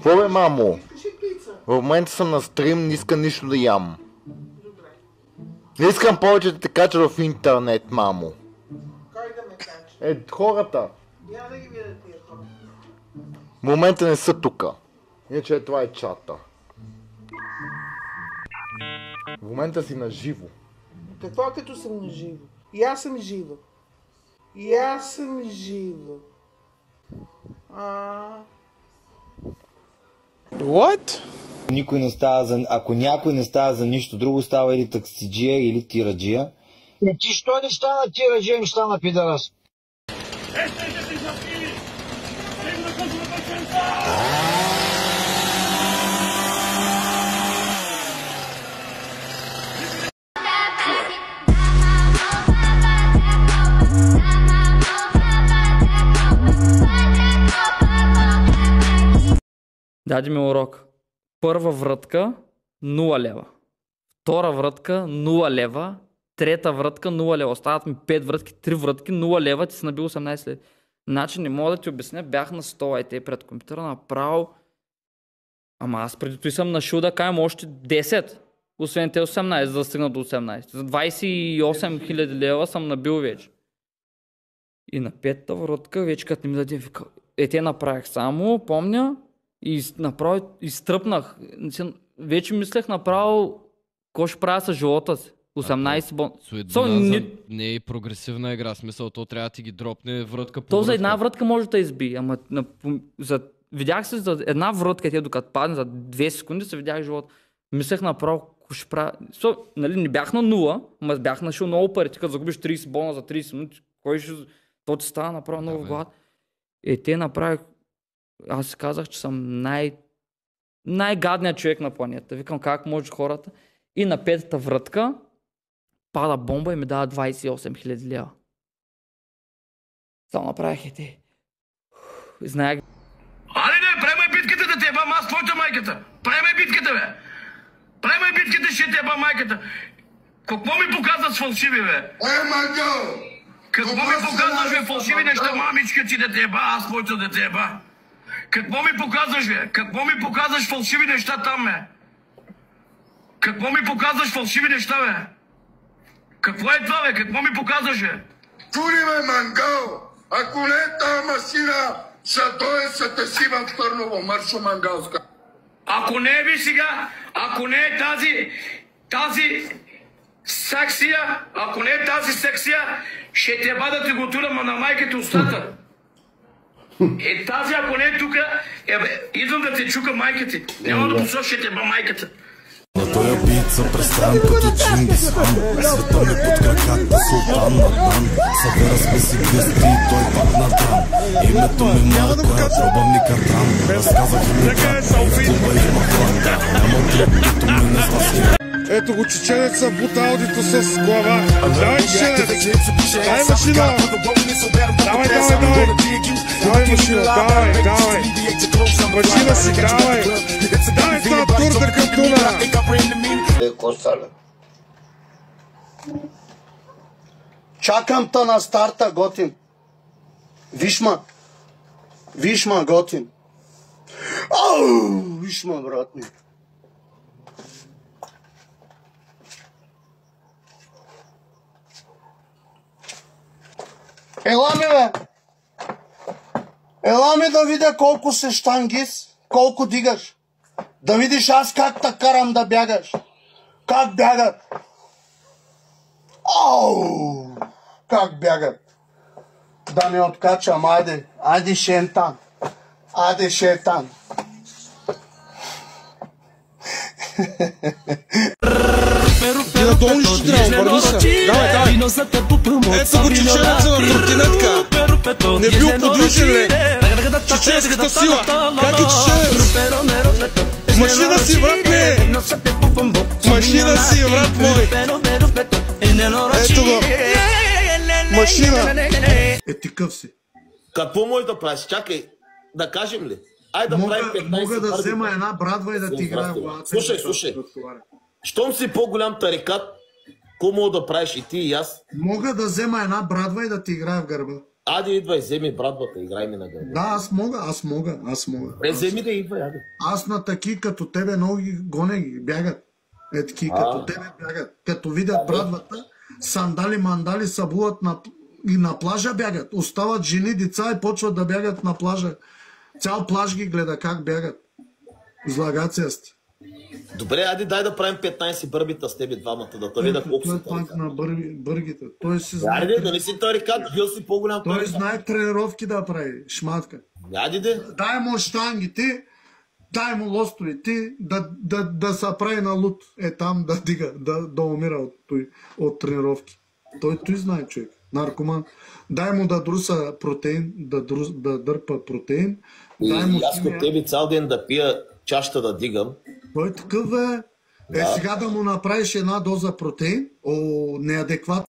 Какво бе, мамо? В момента съм на стрим, не искам нищо да ям. Не искам повече да те кача в интернет, мамо. Кой да ме кача? Хората. Я да ги видя тия хора. В момента не са тука. Иначе това е чата. В момента си на живо. Какво като съм на живо? И аз съм жива. И аз съм жива. What? Ако някой не става за нищо друго, става или таксиджия, или тираджия. Ти що не стана тираджия, ми стана пидорас? Даде ми урок. Първа врътка 0 лева. Втора врътка 0 лева. Трета врътка 0 лева. Остават ми 5 врътки, 3 врътки, 0 лева, ти си набил 18 лева. Значи не мога да ти обясня, бях на 100 те пред компютъра направо. Ама аз преди той съм нашил да кажем още 10. Освен те 18, за да стигна до 18. За 28 000 лева съм набил вече. И на петата врътка вече като не ми даде вика. Те направих само, помня. И направо изтръпнах. Вече мислех направо какво ще правя с живота си. 18 бон. Не е прогресивна игра, смисъл, то трябва да ти ги дропне врътка по то врътка. за една врътка може да изби, ама видях се за една врътка, тя докато падне за 2 секунди, се видях живота. Мислех направо какво ще правя. Нали, не бях на 0, ама бях нашил много пари. Ти като загубиш 30 бона за 30 минути, кой ще... То ти става направо много в главата. Те направих. Аз си казах, че съм най-гадният човек на планета. Викам как може хората. И на петата врътка пада бомба и ми дава 28 000 лева. Само направих те. Знаех. Айде, приемай битката да те ебам, аз твоята майката. Приемай битката, бе. Приемай битката, ще те ебам майката. Какво ми показват с фалшиви, бе? Какво ми показваш, бе, фалшиви неща, мамичка ти да те еба, аз моята да те еба. Какво ми показваш, бе? Какво ми показваш фалшиви неща там, бе? Какво ми показваш фалшиви неща, бе? Какво е това, бе? Какво ми показваш, бе? Чули, бе, мангал! Ако не е тази машина, ще дойде са те си в Търново, маршо мангалска. Ако не е, ви сега, ако не е тази секция, ако не е тази секция, ще те бада ти го турам на майката устата. Тази, ако не е тука, идвам да те чука майка ти. Няма да посочи те ба майката. На тоя бит съм представен като Чингис Хан. Света ми под краката, султан над нан. Събера сме си гъсти и той пак надран. Името ми малко е, пробвам ни картран. Разказах им ми как, в клуба има хлада. Няма клуб, като ми не спаси. Ето го чеченеца, бута аудито с глава. Давай, чеченец! Дай машина! Давай! Давай машина, давай! Машина си, давай! Давай това турда картуна! Чакам та на старта, готин. Вишма, готин. Ау, вишма, брат ми. Ела ми, бе! Ела ми да видя колко се щангис, колко дигаш. Да видиш аз как те карам да бягаш. Как бягат. Ау! Как бягат. Да не откачам, айде. Айде шентан. Айде шентан. И надолу нищо трябва, върни се. Давай. Ето го чеченеца в тротинетка. Не бил подвижен ли? Чеченската сила. Как е чеченец? Машина си, брат ми! Машина си, брат мой! Ето го! Машина! Ти къв си? Какво може да правиш? Чакай, да кажем ли? Айде да правим 15. Мога да взема една брадва и да ти играя в главата. Слушай. Щом си по-голям тарикат, какво мога да правиш и ти и аз? Мога да взема една брадва и да ти играя в гърба. Ади, идвай, вземи братвата, играй ми на гърба. Да, аз мога. Вземи да идвай, ади. Аз на таки като тебе много ги гоня, ги бягат. Таки като тебе бягат. Като видят братвата, сандали-мандали събуват и на плажа бягат. Остават жени, деца и почват да бягат на плажа. Цял плаж ги гледа как бягат. Излагация сте. Добре, ади дай да правим 15 бърбита с тебе двамата, да те видя колко са тарикат. На бъргите. Той си знае. Яде, да не си тарикат, бил си по-голям. Той знае тренировки да прави, шматка. Яде, де. Дай му щангите, дай му лостовите, да се прави на лут. Там да дига, да умира от тренировки. Той знае, човек. Наркоман.Дай му да друса протеин, да дърпа протеин. И аз от тебе цял ден да пия чашата да дигам. Той такъв е. Сега да му направиш една доза протеин, неадекватно.